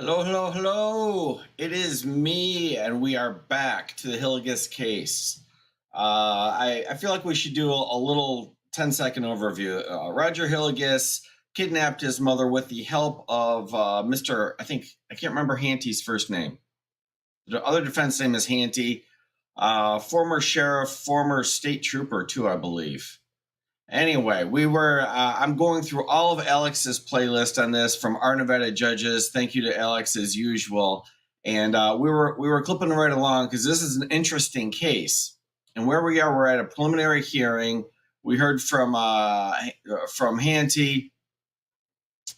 Hello, hello, hello. It is me, and we are back to the Hillygus case. I feel like we should do a little 10-second overview. Roger Hillygus kidnapped his mother with the help of Mr. I can't remember Handte's first name. The other defense name is Handte. Former sheriff, former state trooper, too, I believe. Anyway, I'm going through all of Alex's playlist on this from our Nevada judges. Thank you to Alex as usual. And we were clipping right along because this is an interesting case. And where we are, we're at a preliminary hearing. We heard from Handte,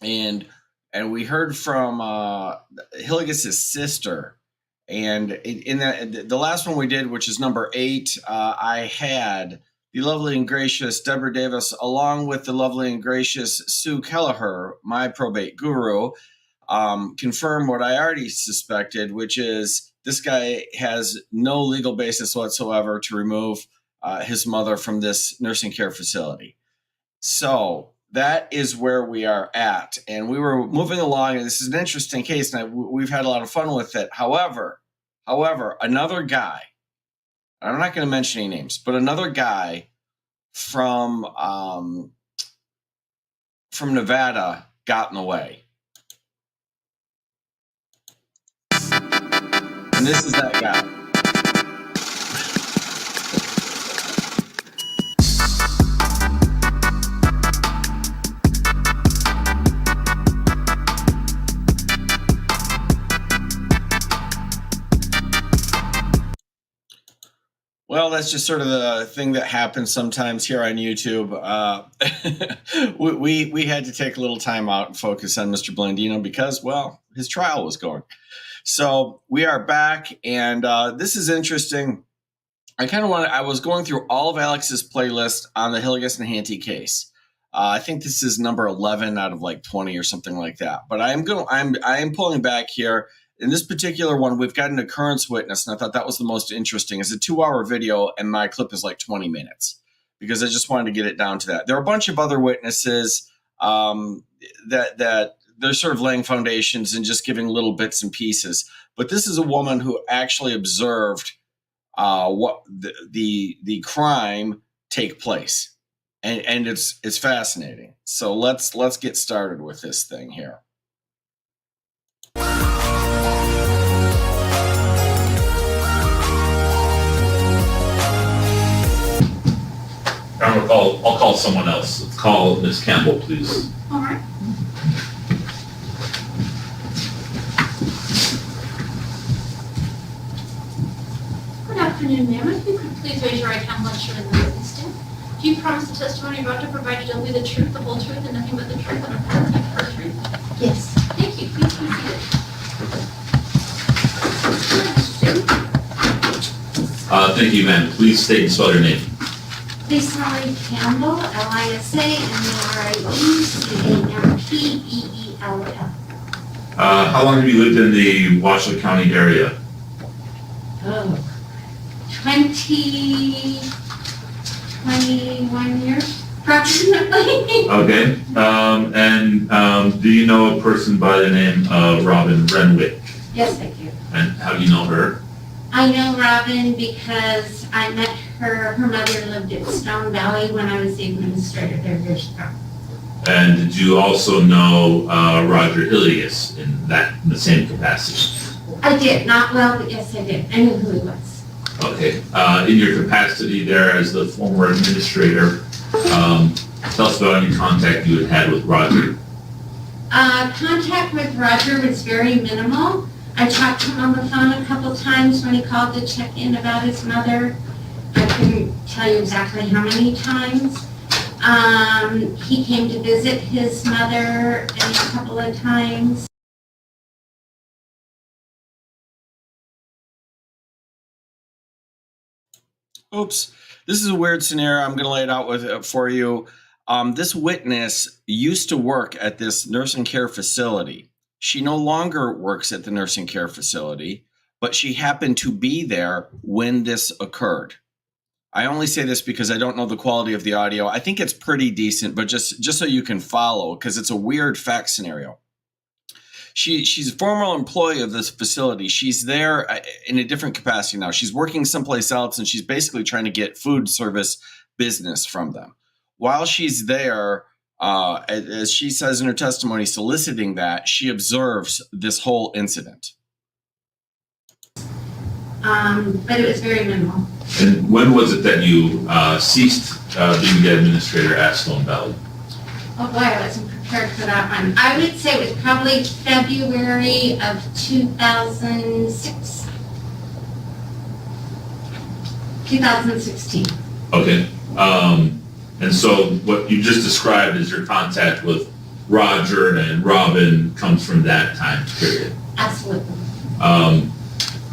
and we heard from Hillygus' sister. And in the last one we did, which is number 8, I had the lovely and gracious Deborah Davis, along with the lovely and gracious Sue Kelleher, my probate guru, confirm what I already suspected, which is this guy has no legal basis whatsoever to remove his mother from this nursing care facility. So that is where we are at. And we were moving along, and this is an interesting case, and we've had a lot of fun with it. However, another guy, I'm not going to mention any names, but another guy from Nevada got in the way. And this is that guy. Well, that's just sort of the thing that happens sometimes here on YouTube. We had to take a little time out and focus on Mr. Blandino because, well, his trial was going. So we are back, and this is interesting. I was going through all of Alex's playlist on the Hillygus and Handte case. I think this is number 11 out of like 20 or something like that. But I am pulling back here. In this particular one, we've got an occurrence witness, and I thought that was the most interesting. It's a 2-hour video, and my clip is like 20 minutes because I just wanted to get it down to that. There are a bunch of other witnesses that they're sort of laying foundations and just giving little bits and pieces. But this is a woman who actually observed what the crime take place, and it's fascinating. So let's get started with this thing here. I'll call someone else. Let's call Ms. Campbell, please. All right. Good afternoon, ma'am. If you could please raise your right hand once you're in the witness stand. Do you promise the testimony you're about to provide is only the truth, the whole truth, and nothing but the truth and nothing but the truth? Yes. Thank you. Please be seated. Thank you, ma'am. Please state and spell your name. Lisa Campbell, Lisa, Marrakush. How long have you lived in the Washoe County area? 21 years, approximately. Okay. Do you know a person by the name of Robin Renwick? Yes, I do. And how do you know her? I know Robin because I met her. Her mother lived at Stone Valley when I was the administrator there years ago. And did you also know Roger Hillygus in the same capacity? I did, not well, but yes, I did. I knew who he was. Okay. In your capacity there as the former administrator, tell us about any contact you had with Roger. Contact with Roger was very minimal. I talked to him on the phone a couple times when he called to check in about his mother. I couldn't tell you exactly how many times. He came to visit his mother a couple of times. Oops. This is a weird scenario. I'm going to lay it out for you. This witness used to work at this nursing care facility. She no longer works at the nursing care facility, but she happened to be there when this occurred. I only say this because I don't know the quality of the audio. I think it's pretty decent, but just so you can follow, because it's a weird fact scenario. she's a former employee of this facility. She's there in a different capacity now. She's working someplace else, and she's basically trying to get food service business from them. While she's there, as she says in her testimony, soliciting that, she observes this whole incident. But it was very minimal. And when was it that you ceased being the administrator at Stone Valley? Oh boy, I wasn't prepared for that one. I would say it was probably February of 2006. 2016. Okay. And so what you just described as your contact with Roger and Robin comes from that time period. Absolutely.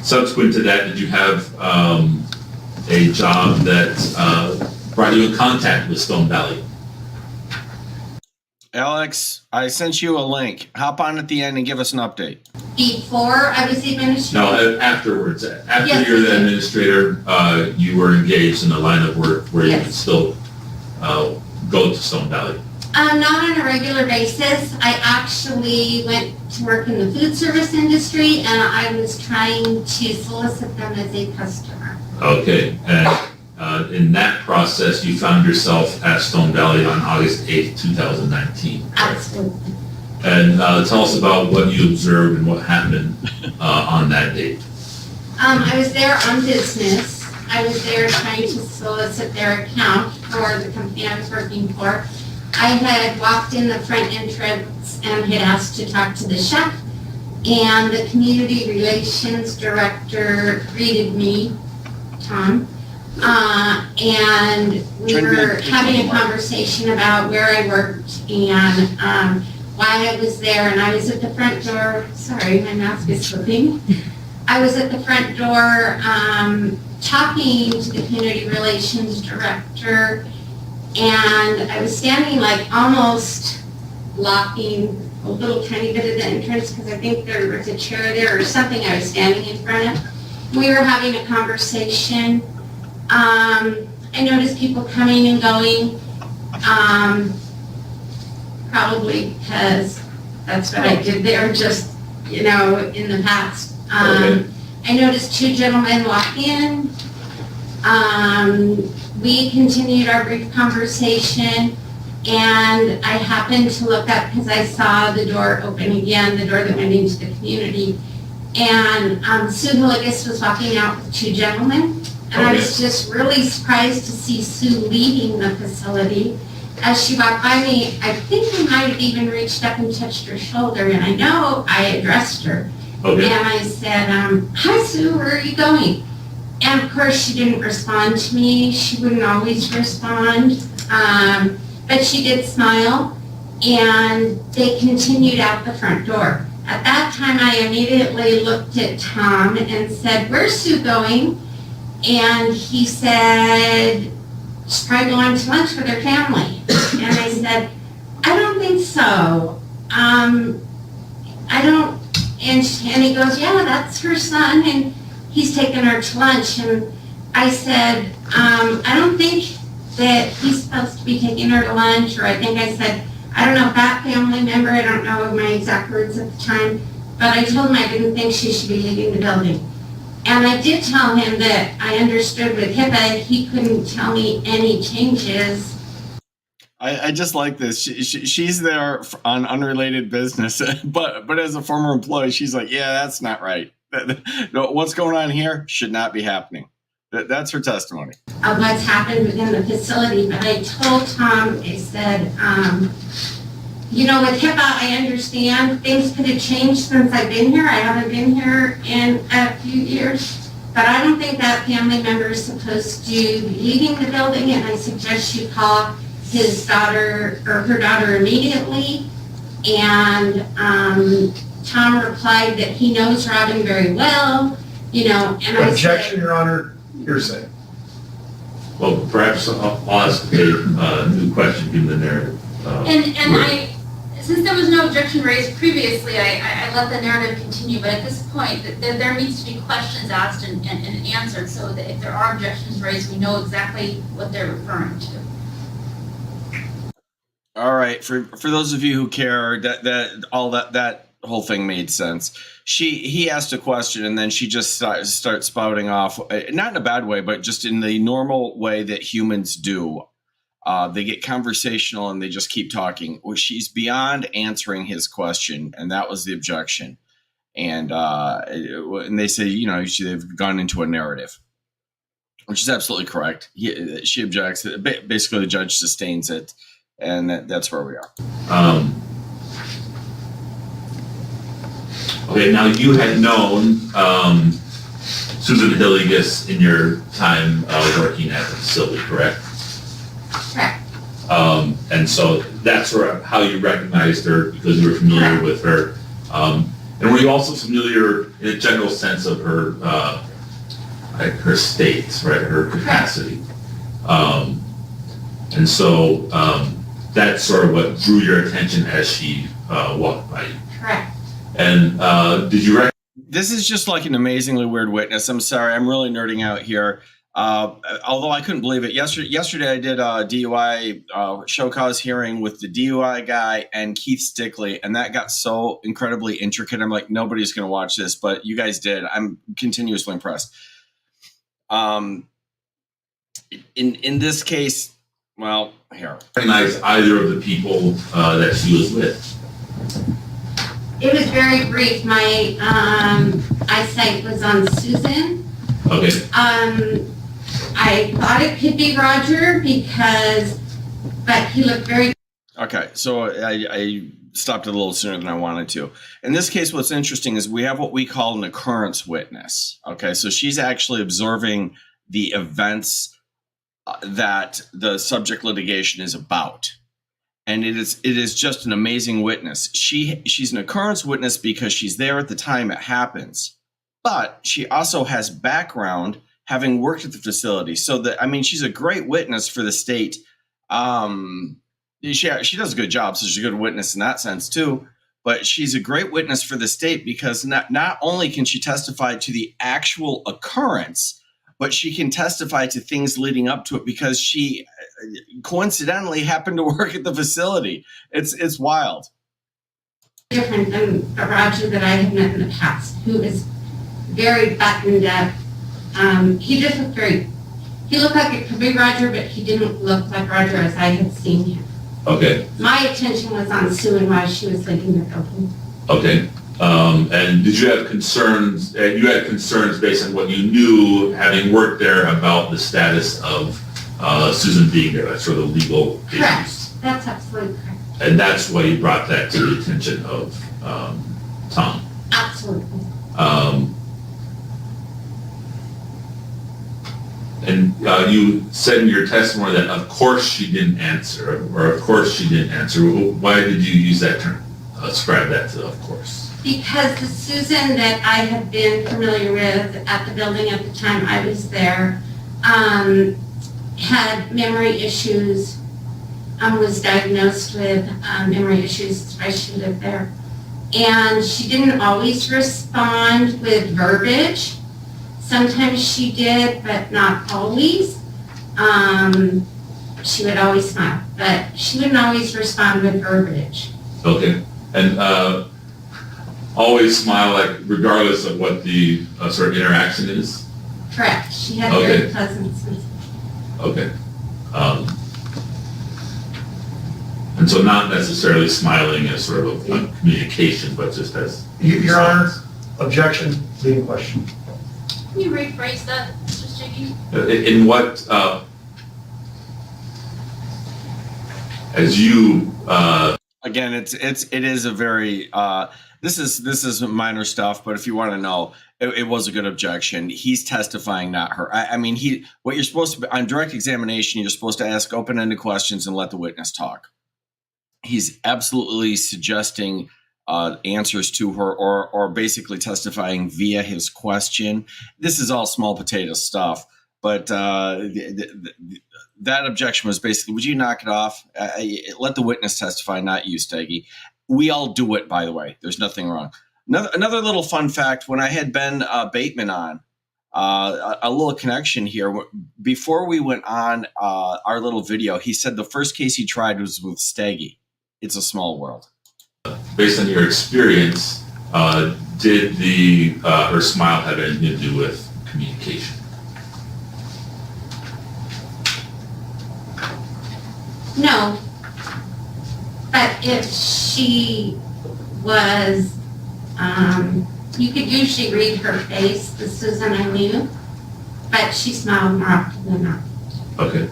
Subsequent to that, did you have a job that brought you in contact with Stone Valley? Alex, I sent you a link. Hop on at the end and give us an update. Before I was the administrator? No, afterwards. After Yes, you're the administrator, you were engaged in a line of work where you could still go to Stone Valley. Not on a regular basis. I actually went to work in the food service industry, and I was trying to solicit them as a customer. Okay, and in that process, you found yourself at Stone Valley on August 8th, 2019. Absolutely. And tell us about what you observed and what happened on that date. I was there on business. I was there trying to solicit their account for the company I was working for. I had walked in the front entrance and had asked to talk to the chef, and the community relations director greeted me, Tom, and we were having a conversation about where I worked and why I was there, and I was at the front door. Sorry, my mask is slipping. I was at the front door talking to the community relations director, and I was standing like almost blocking a little tiny bit of the entrance because I think there was a chair there or something I was standing in front of. We were having a conversation. I noticed people coming and going, probably because that's what I did there just, in the past. Okay. I noticed two gentlemen walk in. We continued our brief conversation, and I happened to look up because I saw the door open again, the door that went into the community. And Sue Hillygus was walking out with two gentlemen, and I was just really surprised to see Sue leaving the facility. As she walked by me, I think I might have even reached up and touched her shoulder, and I know I addressed her. Okay. And I said, hi Sue, where are you going? And of course she didn't respond to me. She wouldn't always respond, but she did smile, and they continued out the front door. At that time, I immediately looked at Tom and said, where's Sue going? And he said, she's probably going to lunch with her family. And I said, I don't think so. I don't, and he goes, yeah, that's her son, and he's taking her to lunch. And I said, I don't think that he's supposed to be taking her to lunch, or I think I said, I don't know if that family member, I don't know my exact words at the time, but I told him I didn't think she should be leaving the building. And I did tell him that I understood with HIPAA, he couldn't tell me any changes. I just like this. She's there on unrelated business, but as a former employee, she's like, yeah, that's not right. No, what's going on here should not be happening. That's her testimony. Of what's happened within the facility, but I told Tom, I said, with HIPAA, I understand things could have changed since I've been here. I haven't been here in a few years, but I don't think that family member is supposed to be leaving the building, and I suggest you call his daughter or her daughter immediately. And Tom replied that he knows Robin very well, and I Objection, said, Your Honor, hearsay. Well, perhaps I'll ask a new question given the narrative. Since there was no objection raised previously, I let the narrative continue, but at this point, there needs to be questions asked and answered, so that if there are objections raised, we know exactly what they're referring to. All right, for those of you who care, that whole thing made sense. He asked a question and then she just starts spouting off, not in a bad way, but just in the normal way that humans do. They get conversational and they just keep talking. Well, she's beyond answering his question, and that was the objection. And they say, they've gone into a narrative, which is absolutely correct. She objects. Basically, the judge sustains it, and that's where we are. Okay, now you had known Susan Hillygus in your time working at the facility, correct? Correct. And so that's how you recognized her, because you were familiar with her. And were you also familiar in a general sense of her, her state, right, her capacity? And so that's sort of what drew your attention as she walked by you. Correct. And did you This is just like an amazingly weird witness. I'm sorry, I'm really nerding out here. Although I couldn't believe it. Yesterday I did a DUI show cause hearing with the DUI guy and Keith Stickley, and that got so incredibly intricate. I'm like, nobody's going to watch this, but you guys did. I'm continuously impressed. In this case, well, here. recognize either of the people that she was with? It was very brief. My eyesight was on Susan. Okay. I thought it could be Roger but he looked very. Okay, so I stopped it a little sooner than I wanted to. In this case, what's interesting is we have what we call an occurrence witness. Okay, so she's actually observing the events that the subject litigation is about. And it is just an amazing witness. She's an occurrence witness because she's there at the time it happens, but she also has background having worked at the facility. So she's a great witness for the state. She does a good job, so she's a good witness in that sense too. But she's a great witness for the state because not only can she testify to the actual occurrence, but she can testify to things leading up to it because she coincidentally happened to work at the facility. It's wild. Different than the Roger that I had met in the past, who was very buttoned up. He just looked he looked like it could be Roger, but he didn't look like Roger as I had seen him. Okay. My attention was on Sue and why she was leaving the building. Okay. And did you have concerns, and you had concerns based on what you knew, having worked there, about the status of Susan being there, that sort of legal Correct. issues? That's absolutely correct. And that's why you brought that to the attention of Tom? Absolutely. And you said in your testimony that of course she didn't answer, or of course she didn't answer. Why did you use that term? Ascribe that to of course. Because the Susan that I had been familiar with at the building at the time I was there had memory issues, was diagnosed with memory issues. That's why she lived there. And she didn't always respond with verbiage. Sometimes she did, but not always. She would always smile, but she wouldn't always respond with verbiage. Okay. And always smile, like regardless of what the sort of interaction is? Correct. She had Okay. very pleasant sense. Okay. And so not necessarily smiling as sort of a communication, but just as... Your Honor, objection, leading question. Can you rephrase that, Mr. Sticky? In what, as you... Again, it is a very this is minor stuff, but if you want to know, it was a good objection. He's testifying, not her. What you're supposed to be on direct examination, you're supposed to ask open-ended questions and let the witness talk. He's absolutely suggesting answers to her, or basically testifying via his question. This is all small potato stuff, but that objection was basically, would you knock it off? Let the witness testify, not you, Steggy. We all do it, by the way. There's nothing wrong. Another little fun fact, when I had Ben Bateman on, a little connection here. Before we went on our little video, he said the first case he tried was with Steggy. It's a small world. based on your experience, did her smile have anything to do with communication? No. But if she was, you could usually read her face, the Susan I knew, but she smiled more often than not. Okay.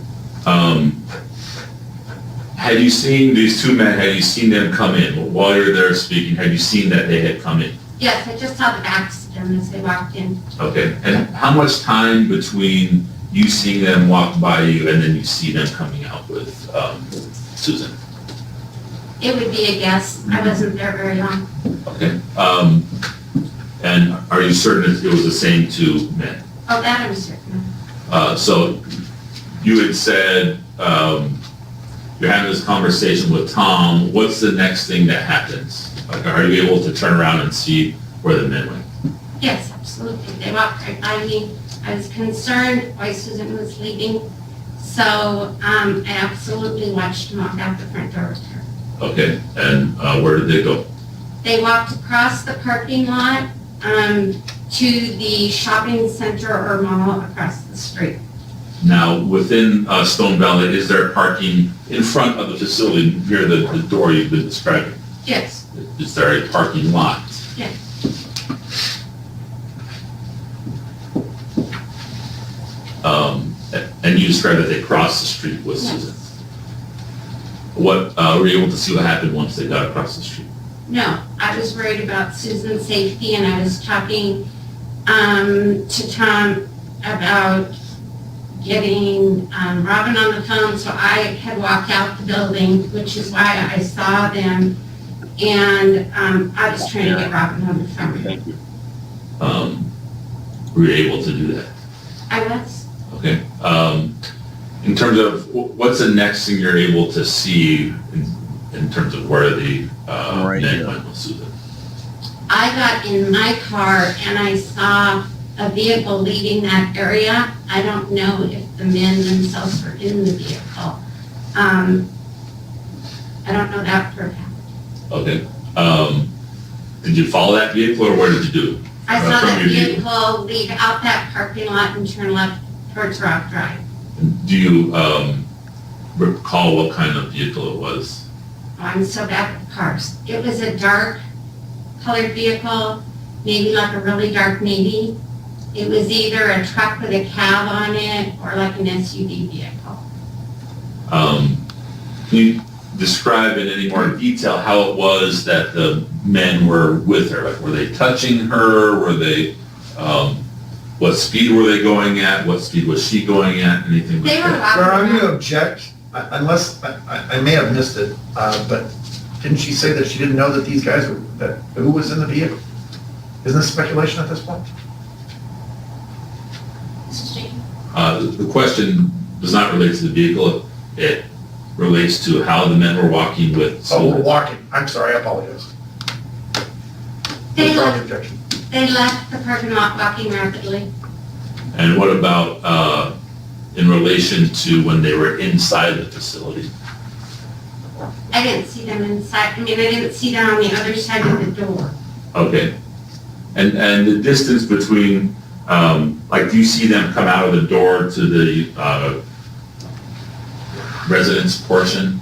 Had you seen these two men, had you seen them come in? While you're there speaking, had you seen that they had come in? Yes, I just saw the backs of them as they walked in. Okay. And how much time between you seeing them walk by you and then you see them coming out with Susan? It would be a guess. I wasn't there very long. Okay. And are you certain it was the same two men? Oh, that I'm certain of. So you had said you're having this conversation with Tom. What's the next thing that happens? Like, are you able to turn around and see where the men went? Yes, absolutely. They walked right by me. I was concerned why Susan was leaving. So I absolutely watched them walk out the front door with her. Okay. And where did they go? They walked across the parking lot to the shopping center or mall across the street. Now, within Stone Valley, is there parking in front of the facility near the door you've been describing? Yes, Is there a parking lot? yes. And you described that they crossed the street with Yes. Susan. What, were you able to see what happened once they got across the street? No, I was worried about Susan's safety and I was talking to Tom about getting Robin on the phone, so I had walked out the building, which is why I saw them, and I was trying to get Robin on the phone. Thank you. Were you able to do that? I was. Okay. In terms of, what's the next thing you're able to see in terms of where the Right men here. went with Susan? I got in my car and I saw a vehicle leaving that area. I don't know if the men themselves were in the vehicle. I don't know that for a fact. Okay. Did you follow that vehicle or what did you do? I saw From that your view. vehicle leave out that parking lot and turn left towards Rock Drive. Do you recall what kind of vehicle it was? Oh, I'm so bad with cars. It was a dark colored vehicle, maybe like a really dark navy. It was either a truck with a cab on it or like an SUV vehicle. Can you describe in any more detail how it was that the men were with her? Like, were they touching her? Were they, what speed were they going at? What speed was she going at? Anything like They were that? Where I'm walking going to around. object, unless, I may have missed it, but didn't she say that she didn't know that these guys were, that who was in the vehicle? Isn't this speculation at this point? Mrs. Jenkins? The question does not relate to the vehicle. It relates to how the men were walking with Oh, we're Susan. walking. I'm sorry, I apologize. They Withdraw the left, objection. they left the parking lot walking rapidly. And what about in relation to when they were inside the facility? I didn't see them inside, I didn't see them on the other side of the door. Okay. And the distance between, like, do you see them come out of the door to the residence portion?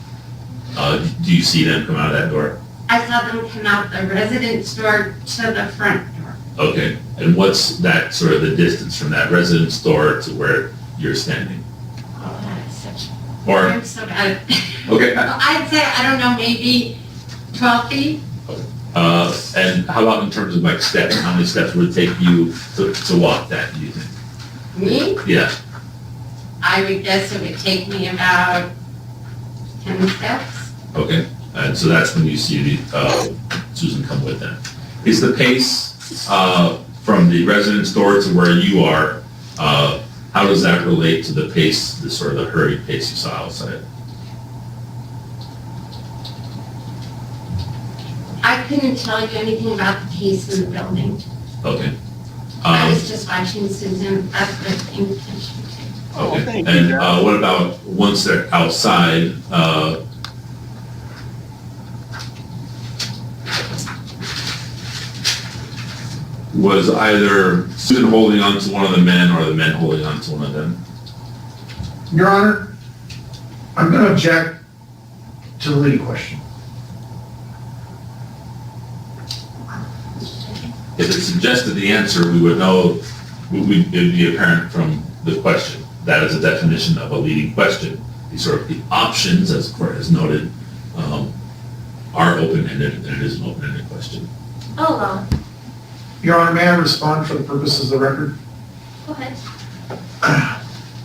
Do you see them come out of that door? I saw them come out the residence door to the front door. Okay. And what's that sort of the distance from that residence door to where you're standing? Oh, that is such, Or, I'm so bad. okay, I'd say, I don't know, maybe 12 feet? and how about in terms of like steps? How many steps would it take you to walk that, do you think? Me? Yeah. I would guess it would take me about 10 steps. Okay, and so that's when you see the, Susan come with them. Is the pace, from the residence door to where you are, how does that relate to the pace, the sort of the hurried pace you saw outside? I couldn't tell you anything about the pace in the building. Okay. I was just watching Susan, that's what I paid attention to. Oh, Okay, thank you, and, Jeff. what about once they're outside, Was either Susan holding on to one of the men or the men holding on to one of them? Your Honor, I'm going to object to the leading question. If it suggested the answer, we would know, it would be apparent from the question. That is a definition of a leading question. These are the options, as the court has noted, are open-ended, and it is an open-ended question. I'll allow it. Your Honor, may I respond for the purposes of the record? Go ahead.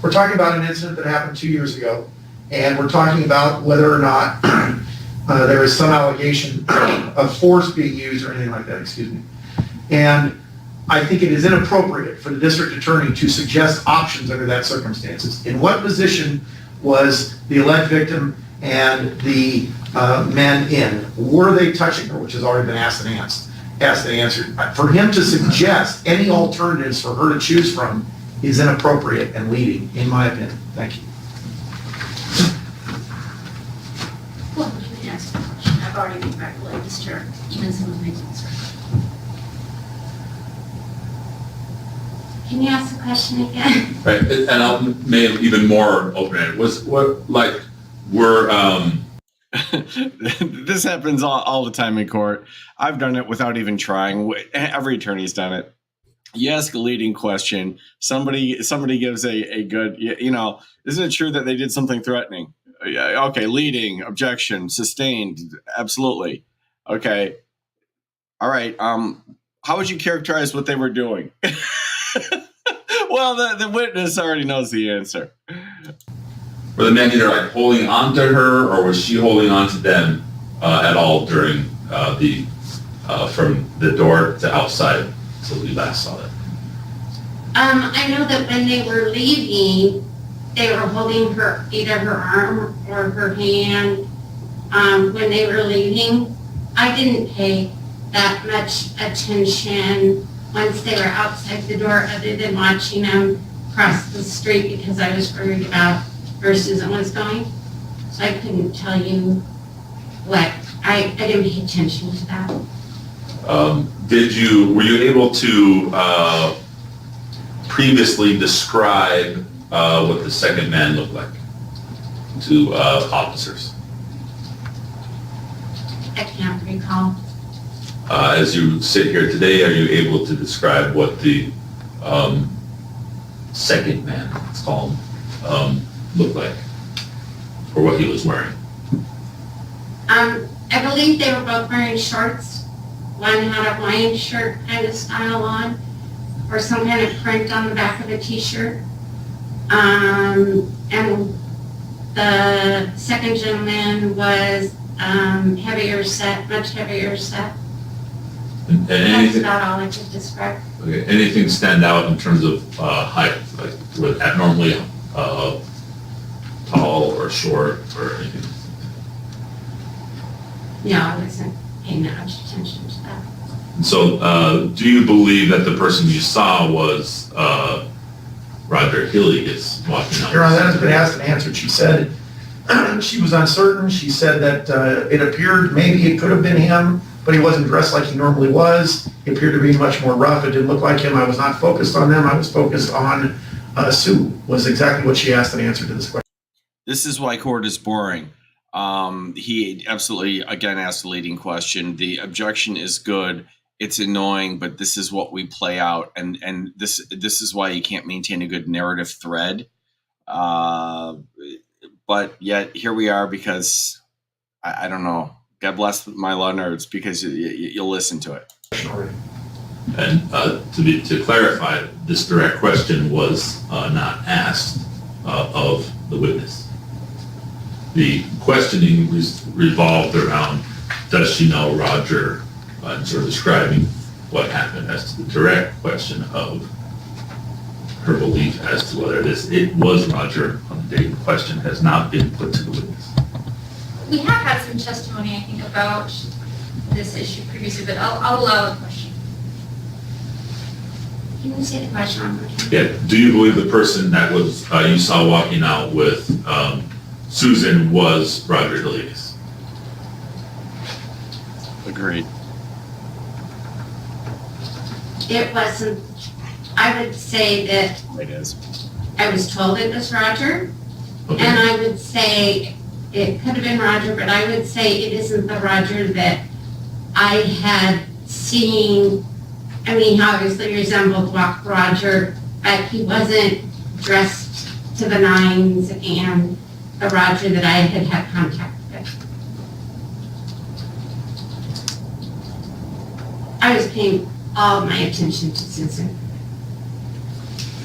We're talking about an incident that happened 2 years ago, and we're talking about whether or not there is some allegation of force being used or anything like that, excuse me. And I think it is inappropriate for the district attorney to suggest options under that circumstances. In what position was the alleged victim and the men in? Were they touching her, which has already been asked and answered? For him to suggest any alternatives for her to choose from is inappropriate and leading, in my opinion. Thank you. Well, you can ask the question. I've already made my latest turn, even someone's making this record. Can you ask the question again? Right, and I'll make it even more open-ended. This happens all the time in court. I've done it without even trying. Every attorney's done it. You ask a leading question. Somebody gives a good, isn't it true that they did something threatening? Yeah, okay, leading, objection, sustained, absolutely. Okay, all right. How would you characterize what they were doing? Well, the witness already knows the answer. Were the men either holding on to her, or was she holding on to them at all during from the door to outside until we last saw that? I know that when they were leaving, they were holding her, either her arm or her hand, when they were leaving. I didn't pay that much attention once they were outside the door, other than watching them cross the street because I was worried about where Susan was going. So I couldn't tell you what, I didn't pay attention to that. Were you able to previously describe what the second man looked like to officers? I can't recall. As you sit here today, are you able to describe what the second man, let's call him, looked like, or what he was wearing? I believe they were both wearing shorts. One had a Hawaiian shirt kind of style on, or some kind of print on the back of a t-shirt. And the second gentleman was heavier set, much heavier set. And That's anything, about all I could describe. okay, anything stand out in terms of height, like were they abnormally tall or short or anything? No, I wasn't paying that much attention to that. And so, do you believe that the person you saw was Roger Hillygus walking out? Your Honor, that has been asked and answered. She said she was uncertain. She said that it appeared maybe it could have been him, but he wasn't dressed like he normally was. He appeared to be much more rough. It didn't look like him. I was not focused on them. I was focused on Sue, was exactly what she asked and answered to this question. This is why court is boring. He absolutely, again, asked the leading question. The objection is good. It's annoying, but this is what we play out. And this is why you can't maintain a good narrative thread. But yet here we are because, I don't know, God bless my law nerds, because you'll listen to it. And to clarify, this direct question was not asked of the witness. The questioning revolved around, does she know Roger, and sort of describing what happened. As to the direct question of her belief as to whether it was Roger on the date in question has not been put to the witness. We have had some testimony, I think, about this issue previously, but I'll allow the question. Can you say the question one more time? Yeah. Do you believe the person that was you saw walking out with Susan was Roger Hillygus? Agreed. It wasn't, I would say that It is. I was told it was Roger, Okay. and I would say it could have been Roger, but I would say it isn't the Roger that I had seen. I mean, he obviously resembled Roger, but he wasn't dressed to the nines and the Roger that I had had contact with. I was paying all my attention to Susan.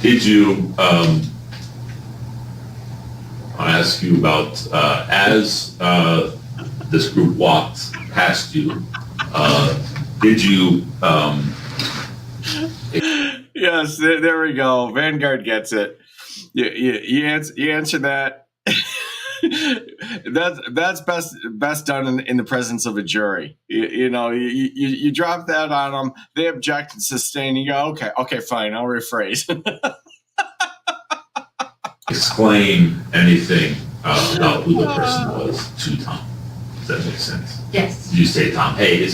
Did you, I'll ask you about, as this group walked past you, did you, Yes, there we go. Vanguard gets it. You answer that. That's best done in the presence of a jury. You drop that on them. They object and sustain. You go, okay, fine. I'll rephrase. explain anything about who the person was to Tom? Does that make sense? Yes, Did you say, Tom, hey, did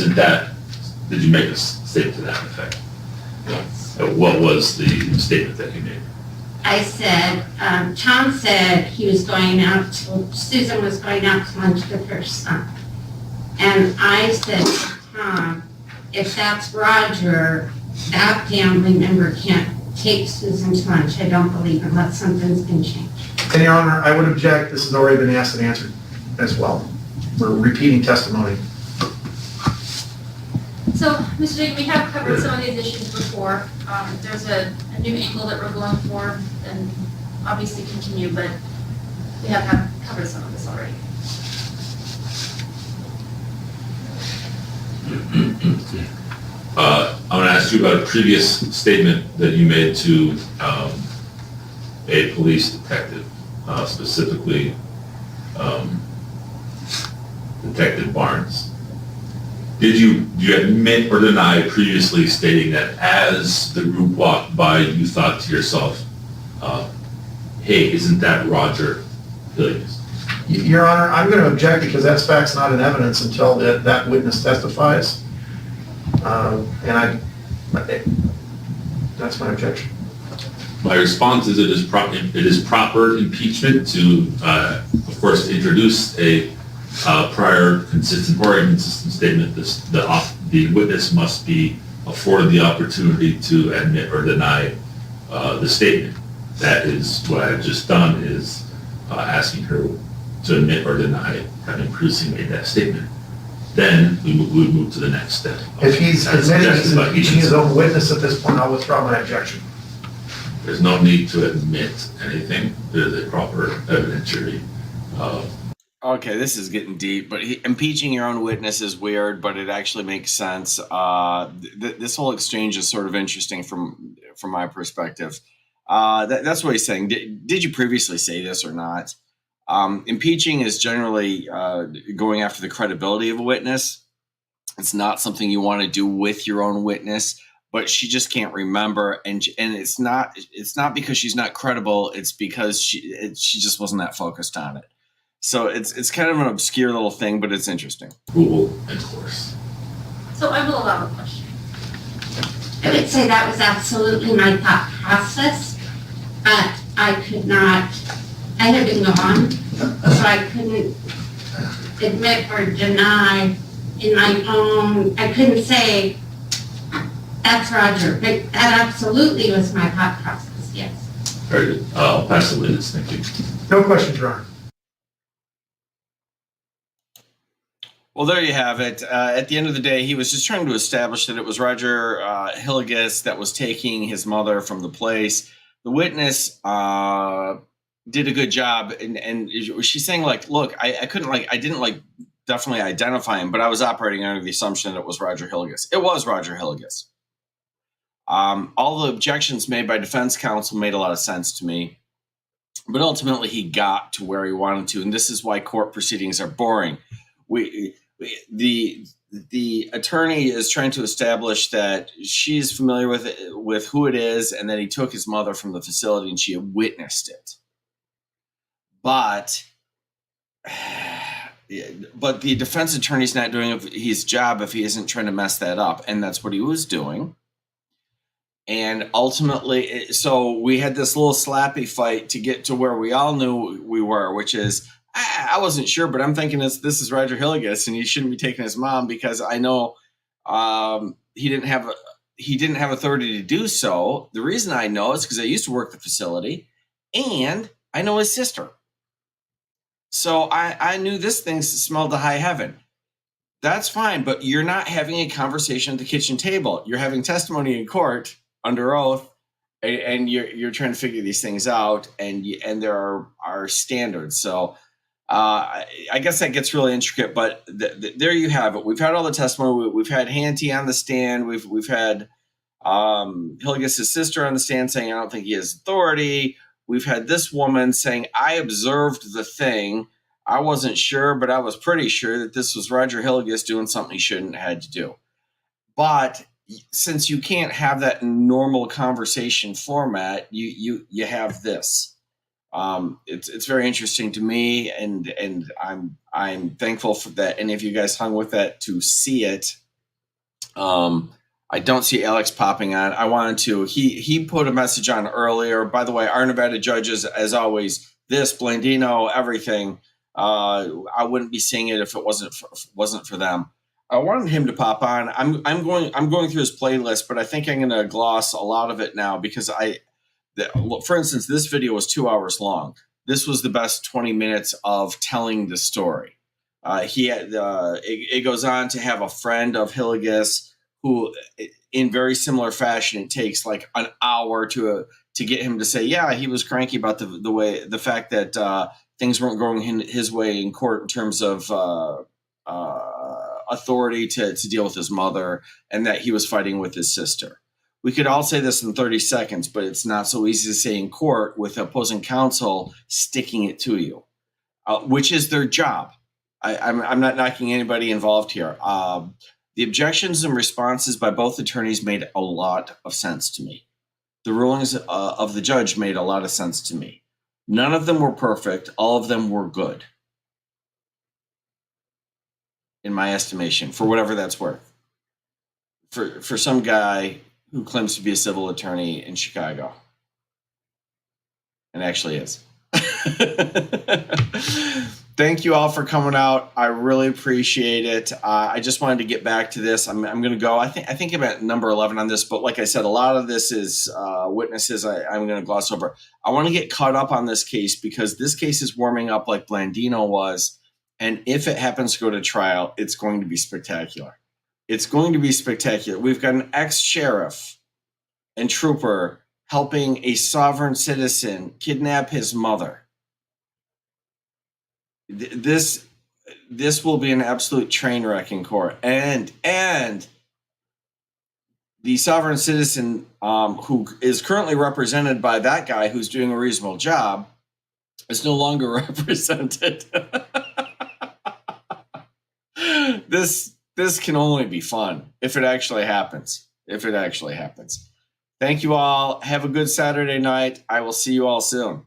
you make a statement to that effect? yes. What was the statement that you made? I said, Tom said he was going out Susan was going out to lunch with her son. And I said to Tom, if that's Roger, that family member can't take Susan to lunch. I don't believe unless something's been changed. And Your Honor, I would object, this has already been asked and answered as well. We're repeating testimony. So, Mr. Dick, we have covered some of these issues before. There's a new angle that we're going for, and obviously continue, but we have covered some of this already. I'm going to ask you about a previous statement that you made to a police detective, specifically Detective Barnes. Do you admit or deny previously stating that as the group walked by, you thought to yourself, hey, isn't that Roger Hillygus? Your Honor, I'm going to object because that's facts not in evidence until that witness testifies. That's my objection. My response is it is proper impeachment to, of course, introduce a prior consistent or inconsistent statement. The witness must be afforded the opportunity to admit or deny the statement. That is what I've just done, is asking her to admit or deny having previously made that statement. Then we would move to the next step. If he's admitting he's impeaching his own witness at this point, I'll withdraw my objection. There's no need to admit anything. There's a proper evidentiary. Okay, this is getting deep, but impeaching your own witness is weird, but it actually makes sense. This whole exchange is sort of interesting from my perspective. That's what he's saying. Did you previously say this or not? Impeaching is generally going after the credibility of a witness. It's not something you want to do with your own witness, but she just can't remember, and it's not because she's not credible. It's because she just wasn't that focused on it. So it's kind of an obscure little thing, but it's interesting. Rule and course. So I will allow a question. I would say that was absolutely my thought process, but I could not, I had been gone, so I couldn't admit or deny in my own, I couldn't say, that's Roger, but that absolutely was my thought process, yes. Very good. I'll pass the witness. Thank you. No questions, Your Honor. Well, there you have it. At the end of the day, he was just trying to establish that it was Roger Hillygus that was taking his mother from the place. The witness did a good job, and she's saying, like, look, I didn't definitely identify him, but I was operating under the assumption that it was Roger Hillygus. It was Roger Hillygus. All the objections made by defense counsel made a lot of sense to me, but ultimately he got to where he wanted to, and this is why court proceedings are boring. The attorney is trying to establish that she's familiar with who it is, and that he took his mother from the facility and she had witnessed it. But the defense attorney's not doing his job if he isn't trying to mess that up, and that's what he was doing. And ultimately, so we had this little slappy fight to get to where we all knew we were, which is I wasn't sure, but I'm thinking this is Roger Hillygus, and he shouldn't be taking his mom because I know he didn't have authority to do so. The reason I know is because I used to work the facility, and I know his sister. So I knew this thing smelled to high heaven. That's fine, but you're not having a conversation at the kitchen table. You're having testimony in court under oath, and you're trying to figure these things out, and there are standards. So I guess that gets really intricate, but there you have it. We've had all the testimony. We've had Handte on the stand. We've had Hillygus' sister on the stand saying, I don't think he has authority. We've had this woman saying, I observed the thing. I wasn't sure, but I was pretty sure that this was Roger Hillygus doing something he shouldn't have had to do. But since you can't have that normal conversation format, you have this. It's very interesting to me, and I'm thankful for that any of you guys hung with that to see it. I don't see Alex popping on. I wanted to. He put a message on earlier. By the way, our Nevada judges, as always, this Blandino, everything. I wouldn't be seeing it if it wasn't for them. I wanted him to pop on. I'm going through his playlist, but I think I'm going to gloss a lot of it now because for instance, this video was 2 hours long. This was the best 20 minutes of telling the story. It goes on to have a friend of Hillygus who, in very similar fashion, it takes like an hour to get him to say, yeah, he was cranky about the fact that things weren't going his way in court in terms of authority to deal with his mother, and that he was fighting with his sister. We could all say this in 30 seconds, but it's not so easy to say in court with opposing counsel sticking it to you, which is their job. I'm not knocking anybody involved here. The objections and responses by both attorneys made a lot of sense to me. The rulings of the judge made a lot of sense to me. None of them were perfect. All of them were good, in my estimation, for whatever that's worth. For some guy who claims to be a civil attorney in Chicago, and actually is. Thank you all for coming out. I really appreciate it. I just wanted to get back to this. I'm going to go. I think I'm at number 11 on this, but like I said, a lot of this is witnesses I'm going to gloss over. I want to get caught up on this case because this case is warming up like Blandino was. And if it happens to go to trial, it's going to be spectacular. It's going to be spectacular. We've got an ex-sheriff and trooper helping a sovereign citizen kidnap his mother. This will be an absolute train wreck in court, and the sovereign citizen who is currently represented by that guy who's doing a reasonable job is no longer represented. This can only be fun if it actually happens. Thank you all. Have a good Saturday night. I will see you all soon.